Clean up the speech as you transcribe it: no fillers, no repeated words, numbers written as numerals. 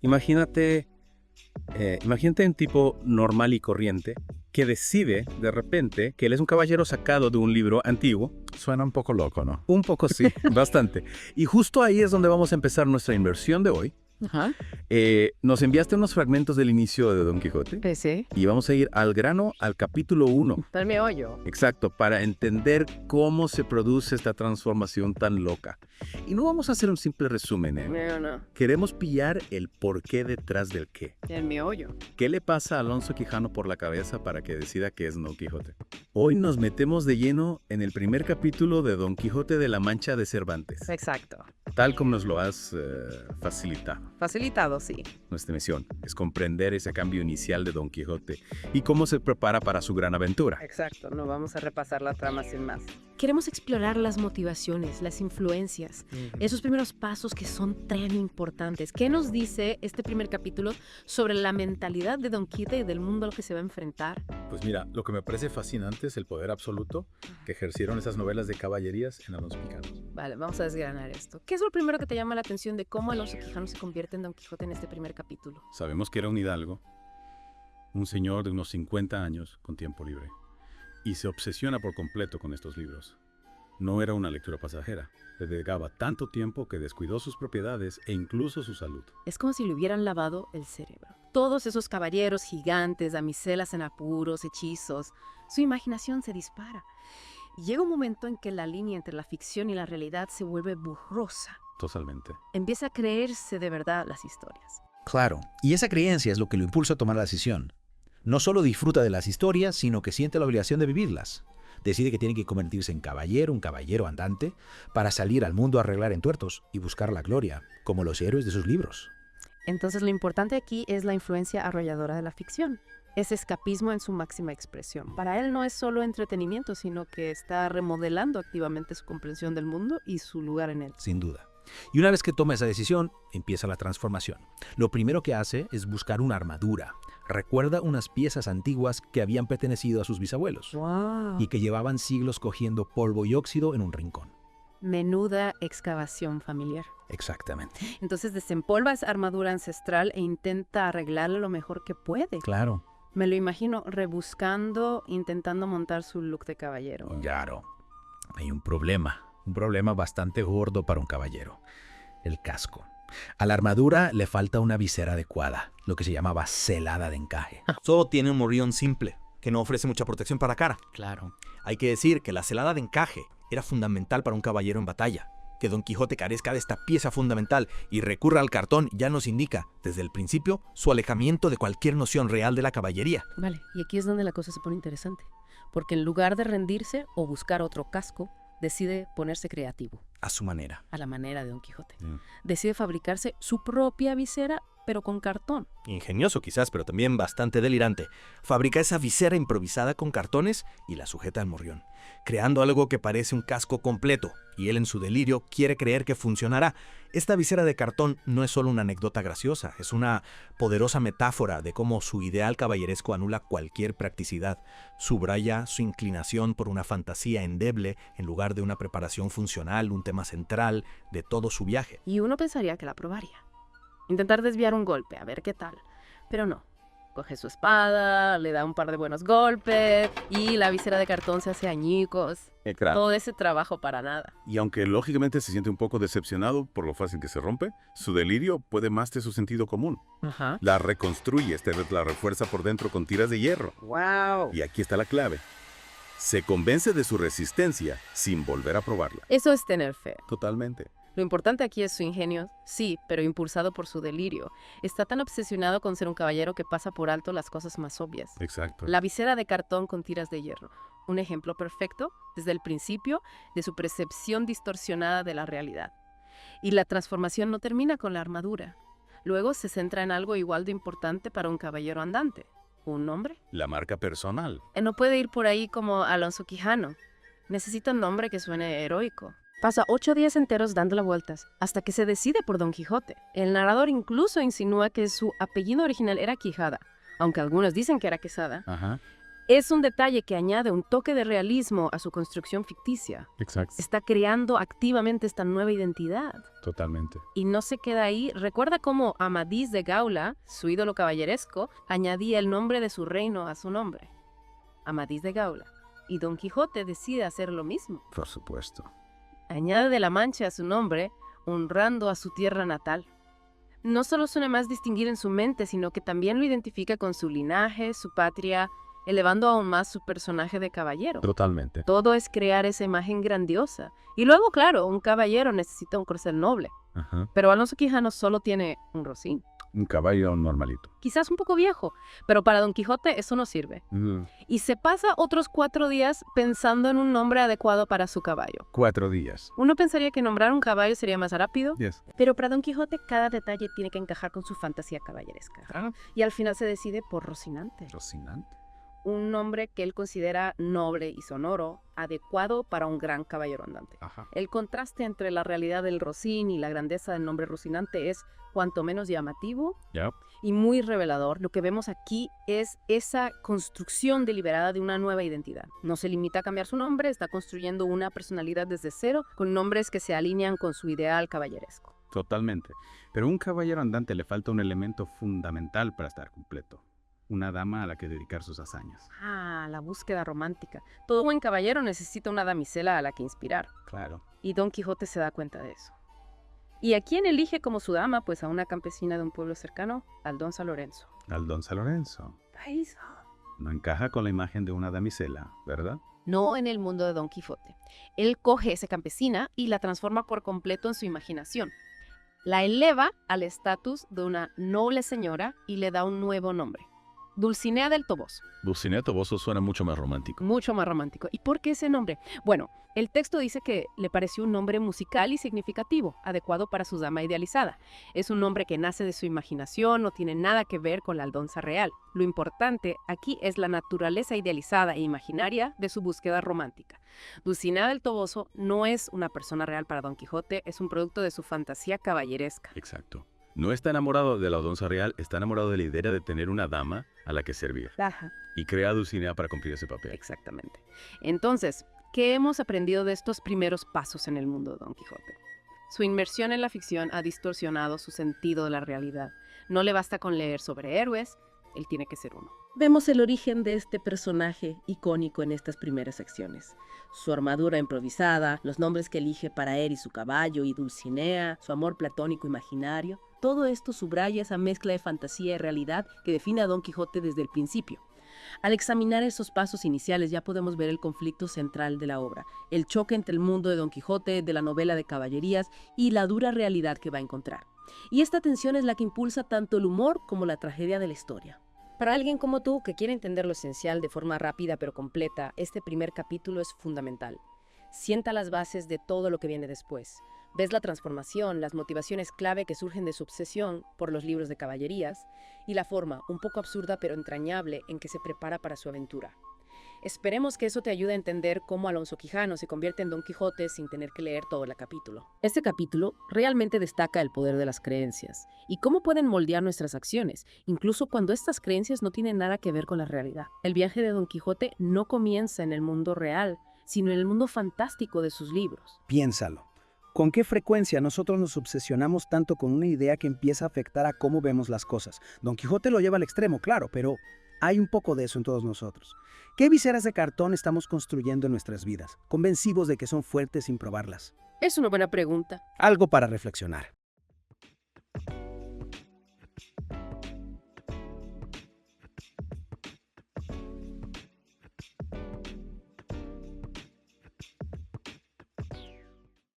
Imagínate, imagínate un tipo normal y corriente que decide de repente que él es un caballero sacado de un libro antiguo. Suena un poco loco, ¿no? Un poco sí, bastante. Y justo ahí es donde vamos a empezar nuestra inversión de hoy. Ajá. Nos enviaste unos fragmentos del inicio de Don Quijote Sí. y vamos a ir al grano, al capítulo 1. Para mi hoyo. Exacto, para entender cómo se produce esta transformación tan loca. Y no vamos a hacer un simple resumen, ¿eh? No. Queremos pillar el porqué detrás del qué. En mi hoyo. ¿Qué le pasa a Alonso Quijano por la cabeza para que decida que es Don Quijote? Hoy nos metemos de lleno en el primer capítulo de Don Quijote de la Mancha de Cervantes, Exacto. tal como nos lo has facilitado. Facilitado, sí. Nuestra misión es comprender ese cambio inicial de Don Quijote y cómo se prepara para su gran aventura. Exacto. No vamos a repasar la trama sin más. Queremos explorar las motivaciones, las influencias, esos primeros pasos que son tan importantes. ¿Qué nos dice este primer capítulo sobre la mentalidad de Don Quijote y del mundo al que se va a enfrentar? Pues mira, lo que me parece fascinante es el poder absoluto que ejercieron esas novelas de caballerías en Alonso Quijano. Vale, vamos a desgranar esto. ¿Qué es lo primero que te llama la atención de cómo Alonso Quijano se convierte en Don Quijote en este primer capítulo? Sabemos que era un hidalgo, un señor de unos 50 años con tiempo libre, y se obsesiona por completo con estos libros. No era una lectura pasajera, le dedicaba tanto tiempo que descuidó sus propiedades e incluso su salud. Es como si le hubieran lavado el cerebro. Todos esos caballeros gigantes, damiselas en apuros, hechizos, su imaginación se dispara. Y llega un momento en que la línea entre la ficción y la realidad se vuelve borrosa. Totalmente. Empieza a creerse de verdad las historias. Claro, y esa creencia es lo que lo impulsa a tomar la decisión. No solo disfruta de las historias, sino que siente la obligación de vivirlas. Decide que tiene que convertirse en caballero, un caballero andante, para salir al mundo a arreglar entuertos y buscar la gloria, como los héroes de sus libros. Entonces lo importante aquí es la influencia arrolladora de la ficción. Ese escapismo en su máxima expresión. Para él no es solo entretenimiento, sino que está remodelando activamente su comprensión del mundo y su lugar en él. Sin duda. Y una vez que toma esa decisión, empieza la transformación. Lo primero que hace es buscar una armadura. Recuerda unas piezas antiguas que habían pertenecido a sus bisabuelos ¡Wow! y que llevaban siglos cogiendo polvo y óxido en un rincón. Menuda excavación familiar. Exactamente. Entonces desempolva esa armadura ancestral e intenta arreglarla lo mejor que puede. Claro. Me lo imagino rebuscando, intentando montar su look de caballero. Claro. Hay un problema bastante gordo para un caballero. El casco. A la armadura le falta una visera adecuada, lo que se llamaba celada de encaje. Solo tiene un morrión simple, que no ofrece mucha protección para cara. Claro. Hay que decir que la celada de encaje era fundamental para un caballero en batalla. Que Don Quijote carezca de esta pieza fundamental y recurra al cartón ya nos indica, desde el principio, su alejamiento de cualquier noción real de la caballería. Vale, y aquí es donde la cosa se pone interesante. Porque en lugar de rendirse o buscar otro casco, decide ponerse creativo, A su manera. a la manera de Don Quijote. Decide fabricarse su propia visera, pero con cartón. Ingenioso quizás, pero también bastante delirante. Fabrica esa visera improvisada con cartones y la sujeta al morrión, creando algo que parece un casco completo, y él en su delirio quiere creer que funcionará. Esta visera de cartón no es solo una anécdota graciosa, es una poderosa metáfora de cómo su ideal caballeresco anula cualquier practicidad, subraya su inclinación por una fantasía endeble en lugar de una preparación funcional, un tema central de todo su viaje. Y uno pensaría que la probaría. Intentar desviar un golpe, a ver qué tal. Pero no. Coge su espada, le da un par de buenos golpes y la visera de cartón se hace añicos. Todo ese trabajo para nada. Y aunque lógicamente se siente un poco decepcionado por lo fácil que se rompe, su delirio puede más de su sentido común. Ajá. La reconstruye, esta vez la refuerza por dentro con tiras de hierro. ¡Wow! Y aquí está la clave. Se convence de su resistencia sin volver a probarla. Eso es tener fe. Totalmente. Lo importante aquí es su ingenio, sí, pero impulsado por su delirio. Está tan obsesionado con ser un caballero que pasa por alto las cosas más obvias. Exacto. La visera de cartón con tiras de hierro. Un ejemplo perfecto, desde el principio, de su percepción distorsionada de la realidad. Y la transformación no termina con la armadura. Luego se centra en algo igual de importante para un caballero andante. ¿Un nombre? La marca personal. No puede ir por ahí como Alonso Quijano. Necesita un nombre que suene heroico. Pasa 8 días enteros dándole vueltas, hasta que se decide por Don Quijote. El narrador incluso insinúa que su apellido original era Quijada, aunque algunos dicen que era Quesada. Ajá. Es un detalle que añade un toque de realismo a su construcción ficticia. Exacto. Está creando activamente esta nueva identidad. Totalmente. Y no se queda ahí. Recuerda cómo Amadís de Gaula, su ídolo caballeresco, añadía el nombre de su reino a su nombre. Amadís de Gaula. Y Don Quijote decide hacer lo mismo. Por supuesto. Añade de la Mancha a su nombre, honrando a su tierra natal. No solo suena más distinguir en su mente, sino que también lo identifica con su linaje, su patria, elevando aún más su personaje de caballero. Totalmente. Todo es crear esa imagen grandiosa. Y luego, claro, un caballero necesita un corcel noble. Ajá. Pero Alonso Quijano solo tiene un rocín. Un caballo normalito. Quizás un poco viejo, pero para Don Quijote eso no sirve. Y se pasa otros 4 días pensando en un nombre adecuado para su caballo. 4 días. Uno pensaría que nombrar un caballo sería más rápido, Yes. pero para Don Quijote cada detalle tiene que encajar con su fantasía caballeresca. Y al final se decide por Rocinante, Rocinante. un nombre que él considera noble y sonoro, adecuado para un gran caballero andante. Ajá. El contraste entre la realidad del Rocín y la grandeza del nombre Rocinante es cuanto menos llamativo Ya. y muy revelador. Lo que vemos aquí es esa construcción deliberada de una nueva identidad. No se limita a cambiar su nombre, está construyendo una personalidad desde cero con nombres que se alinean con su ideal caballeresco. Totalmente. Pero a un caballero andante le falta un elemento fundamental para estar completo. Una dama a la que dedicar sus hazañas. Ah, la búsqueda romántica. Todo buen caballero necesita una damisela a la que inspirar. Claro. Y Don Quijote se da cuenta de eso. ¿Y a quién elige como su dama? Pues a una campesina de un pueblo cercano, al don San Lorenzo. Al don San Lorenzo. No encaja con la imagen de una damisela, ¿verdad? No en el mundo de Don Quijote. Él coge esa campesina y la transforma por completo en su imaginación. La eleva al estatus de una noble señora y le da un nuevo nombre. Dulcinea del Toboso. Dulcinea Toboso suena mucho más romántico. Mucho más romántico. ¿Y por qué ese nombre? Bueno, el texto dice que le pareció un nombre musical y significativo, adecuado para su dama idealizada. Es un nombre que nace de su imaginación, no tiene nada que ver con la aldonza real. Lo importante aquí es la naturaleza idealizada e imaginaria de su búsqueda romántica. Dulcinea del Toboso no es una persona real para Don Quijote, es un producto de su fantasía caballeresca. Exacto. No está enamorado de la Aldonza real, está enamorado de la idea de tener una dama a la que servir. Ajá. Y crea a Dulcinea para cumplir ese papel. Exactamente. Entonces, ¿qué hemos aprendido de estos primeros pasos en el mundo de Don Quijote? Su inmersión en la ficción ha distorsionado su sentido de la realidad. No le basta con leer sobre héroes, él tiene que ser uno. Vemos el origen de este personaje icónico en estas primeras secciones. Su armadura improvisada, los nombres que elige para él y su caballo y Dulcinea, su amor platónico imaginario. Todo esto subraya esa mezcla de fantasía y realidad que define a Don Quijote desde el principio. Al examinar esos pasos iniciales ya podemos ver el conflicto central de la obra, el choque entre el mundo de Don Quijote, de la novela de caballerías y la dura realidad que va a encontrar. Y esta tensión es la que impulsa tanto el humor como la tragedia de la historia. Para alguien como tú que quiere entender lo esencial de forma rápida pero completa, este primer capítulo es fundamental. Sienta las bases de todo lo que viene después. Ves la transformación, las motivaciones clave que surgen de su obsesión por los libros de caballerías y la forma, un poco absurda pero entrañable, en que se prepara para su aventura. Esperemos que eso te ayude a entender cómo Alonso Quijano se convierte en Don Quijote sin tener que leer todo el capítulo. Este capítulo realmente destaca el poder de las creencias y cómo pueden moldear nuestras acciones, incluso cuando estas creencias no tienen nada que ver con la realidad. El viaje de Don Quijote no comienza en el mundo real, sino en el mundo fantástico de sus libros. Piénsalo. ¿Con qué frecuencia nosotros nos obsesionamos tanto con una idea que empieza a afectar a cómo vemos las cosas? Don Quijote lo lleva al extremo, claro, pero hay un poco de eso en todos nosotros. ¿Qué viseras de cartón estamos construyendo en nuestras vidas, convencidos de que son fuertes sin probarlas? Es una buena pregunta. Algo para reflexionar.